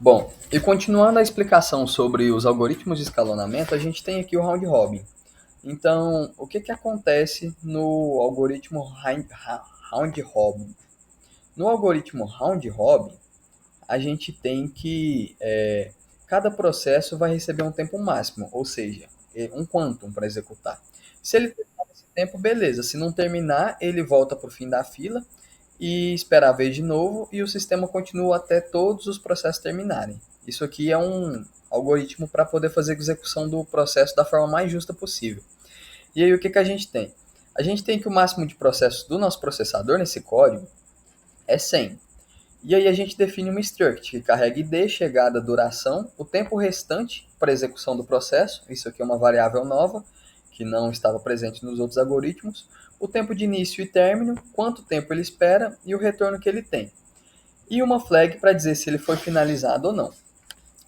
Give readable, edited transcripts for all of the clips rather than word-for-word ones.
Bom, e continuando a explicação sobre os algoritmos de escalonamento, a gente tem aqui o round robin. Então, o que acontece no algoritmo round robin? No algoritmo round robin, a gente tem que cada processo vai receber um tempo máximo, ou seja, um quantum para executar. Se ele terminar esse tempo, beleza. Se não terminar, ele volta para o fim da fila e esperar a vez de novo e o sistema continua até todos os processos terminarem. Isso aqui é um algoritmo para poder fazer a execução do processo da forma mais justa possível. E aí o que a gente tem? A gente tem que o máximo de processos do nosso processador nesse código é 100. E aí a gente define uma struct que carrega id, chegada, duração, o tempo restante para a execução do processo, isso aqui é uma variável nova, que não estava presente nos outros algoritmos, o tempo de início e término, quanto tempo ele espera e o retorno que ele tem. E uma flag para dizer se ele foi finalizado ou não.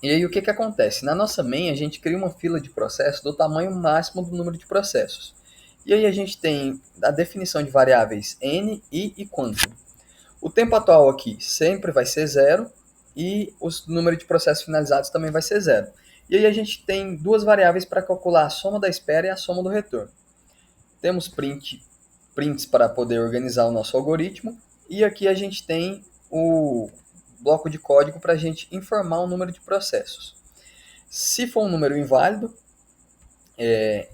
E aí o que acontece? Na nossa main a gente cria uma fila de processos do tamanho máximo do número de processos. E aí a gente tem a definição de variáveis n, i e quanto. O tempo atual aqui sempre vai ser zero e o número de processos finalizados também vai ser zero. E aí a gente tem duas variáveis para calcular a soma da espera e a soma do retorno. Temos prints para poder organizar o nosso algoritmo e aqui a gente tem o bloco de código para a gente informar o número de processos. Se for um número inválido,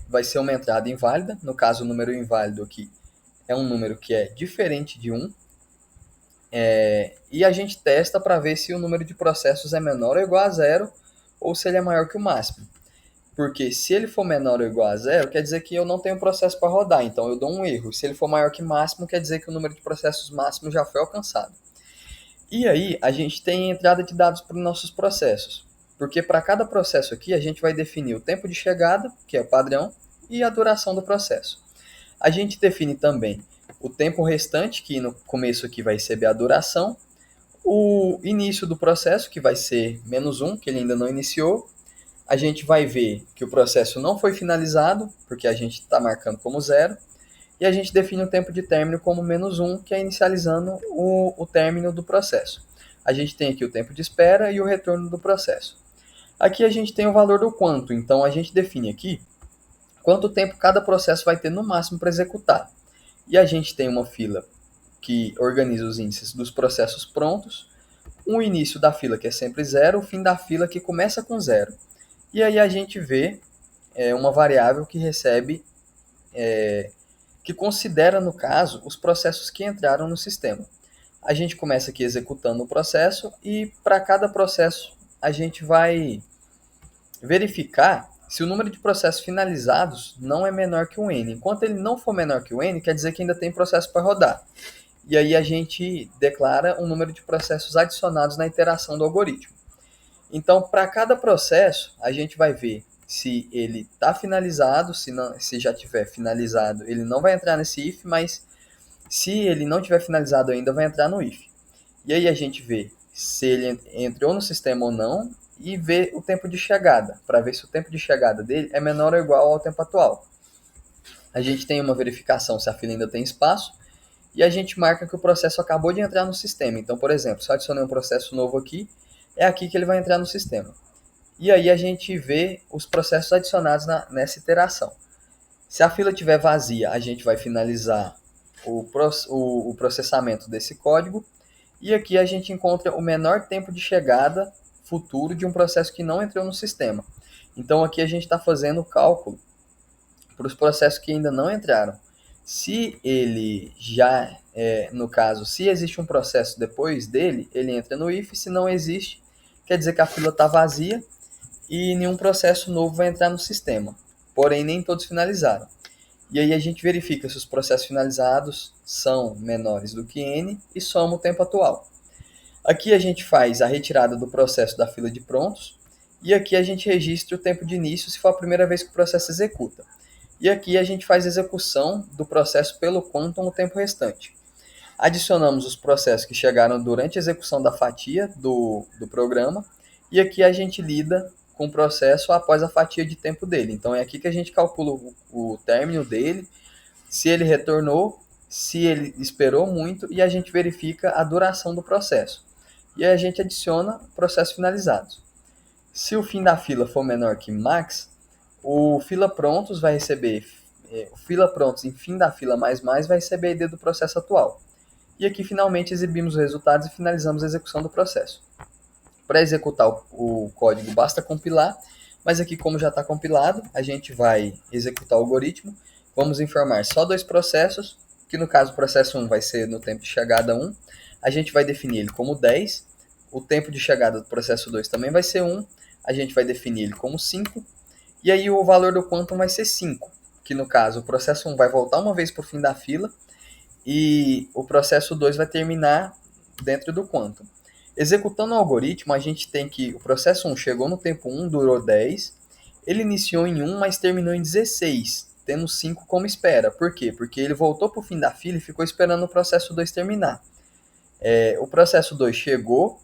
vai ser uma entrada inválida. No caso, o número inválido aqui é um número que é diferente de 1. E a gente testa para ver se o número de processos é menor ou igual a zero ou se ele é maior que o máximo. Porque se ele for menor ou igual a zero, quer dizer que eu não tenho processo para rodar, então eu dou um erro. Se ele for maior que máximo, quer dizer que o número de processos máximo já foi alcançado. E aí a gente tem a entrada de dados para os nossos processos. Porque para cada processo aqui a gente vai definir o tempo de chegada, que é o padrão, e a duração do processo. A gente define também o tempo restante, que no começo aqui vai receber a duração, o início do processo, que vai ser -1, que ele ainda não iniciou. A gente vai ver que o processo não foi finalizado, porque a gente está marcando como zero. E a gente define o tempo de término como -1, que é inicializando o término do processo. A gente tem aqui o tempo de espera e o retorno do processo. Aqui a gente tem o valor do quanto, então a gente define aqui quanto tempo cada processo vai ter no máximo para executar. E a gente tem uma fila que organiza os índices dos processos prontos, o início da fila que é sempre zero, o fim da fila que começa com zero. E aí a gente vê uma variável que recebe, que considera, no caso, os processos que entraram no sistema. A gente começa aqui executando o processo e para cada processo a gente vai verificar se o número de processos finalizados não é menor que o n. Enquanto ele não for menor que o n, quer dizer que ainda tem processo para rodar. E aí a gente declara um número de processos adicionados na iteração do algoritmo. Então, para cada processo, a gente vai ver se ele está finalizado, se já tiver finalizado, ele não vai entrar nesse if, mas se ele não tiver finalizado ainda, vai entrar no if. E aí a gente vê se ele entrou no sistema ou não e vê o tempo de chegada, para ver se o tempo de chegada dele é menor ou igual ao tempo atual. A gente tem uma verificação se a fila ainda tem espaço e a gente marca que o processo acabou de entrar no sistema. Então, por exemplo, se eu adicionei um processo novo aqui, é aqui que ele vai entrar no sistema. E aí a gente vê os processos adicionados nessa iteração. Se a fila estiver vazia, a gente vai finalizar o processamento desse código. E aqui a gente encontra o menor tempo de chegada futuro de um processo que não entrou no sistema. Então aqui a gente está fazendo o cálculo para os processos que ainda não entraram. Se ele já, no caso, se existe um processo depois dele, ele entra no if. Se não existe, quer dizer que a fila está vazia e nenhum processo novo vai entrar no sistema. Porém, nem todos finalizaram. E aí a gente verifica se os processos finalizados são menores do que n e soma o tempo atual. Aqui a gente faz a retirada do processo da fila de prontos e aqui a gente registra o tempo de início se for a primeira vez que o processo executa. E aqui a gente faz a execução do processo pelo quantum o tempo restante. Adicionamos os processos que chegaram durante a execução da fatia do programa e aqui a gente lida com o processo após a fatia de tempo dele. Então é aqui que a gente calcula o término dele, se ele retornou, se ele esperou muito e a gente verifica a duração do processo. e aí a gente adiciona processos finalizados. Se o fim da fila for menor que max, o fila prontos vai receber, o fila prontos em fim da fila mais vai receber a ID do processo atual. E aqui finalmente exibimos os resultados e finalizamos a execução do processo. Para executar o código basta compilar, mas aqui como já está compilado, a gente vai executar o algoritmo. Vamos informar só dois processos, que no caso o processo 1 vai ser no tempo de chegada 1. A gente vai definir ele como 10. O tempo de chegada do processo 2 também vai ser 1. A gente vai definir ele como 5. E aí o valor do quantum vai ser 5, que no caso o processo 1 vai voltar uma vez para o fim da fila e o processo 2 vai terminar dentro do quantum. Executando o algoritmo, a gente tem que o processo 1 chegou no tempo 1, durou 10, ele iniciou em 1, mas terminou em 16, tendo 5 como espera. Por quê? Porque ele voltou para o fim da fila e ficou esperando o processo 2 terminar. O processo 2 chegou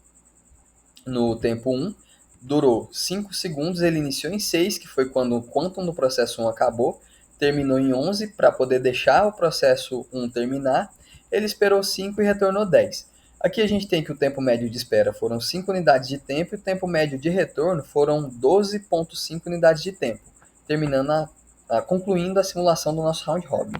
no tempo 1, durou 5 segundos, ele iniciou em 6, que foi quando o quantum do processo 1 acabou, terminou em 11 para poder deixar o processo 1 terminar, ele esperou 5 e retornou 10. Aqui a gente tem que o tempo médio de espera foram 5 unidades de tempo e o tempo médio de retorno foram 12,5 unidades de tempo, terminando concluindo a simulação do nosso round robin.